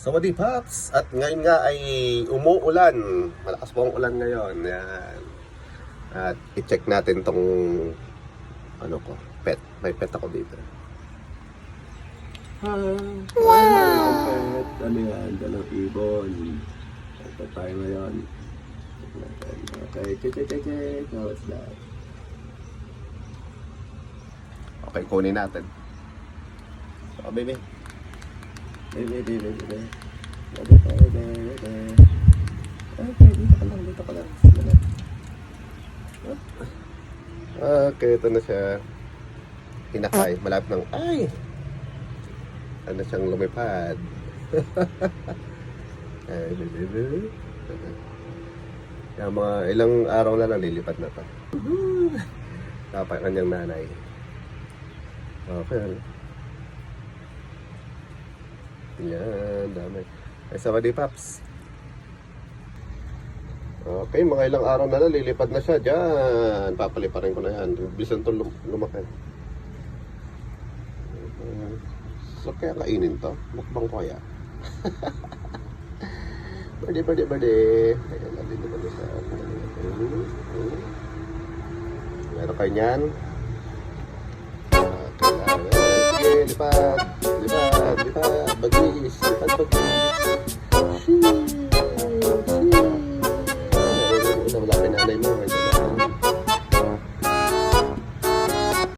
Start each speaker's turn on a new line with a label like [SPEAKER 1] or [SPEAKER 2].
[SPEAKER 1] Sawadee Pops! At ngayon nga ay umuulan. Malakas po ang ulan ngayon. Yan. At i-check natin tong ano ko, pet. May pet ako dito. Wow! Pet. Ano yan? Dalang ibon. Ito tayo ngayon. Okay, check. What's that? Okay, kunin natin. So, baby. Baby. Okay, dito ka lang. Okay, ito na siya. Hinakay, malapit ng, ay! Ano siyang lumipad. Ay, baby. Yung mga ilang araw na lang lilipad na to. Tapos kanyang nanay. Okay. Yan, dami. Ay, Sawadee Pops. Okay, mga ilang araw na lang, lilipad na siya dyan. Papaliparin ko na yan. Bilisan ito lumaki. So, kaya kainin to. Mukbang ko kaya. Berde. Ayan, nandito ba na siya? Meron kayo niyan. Okay, lipad. Bagis. Sheesh.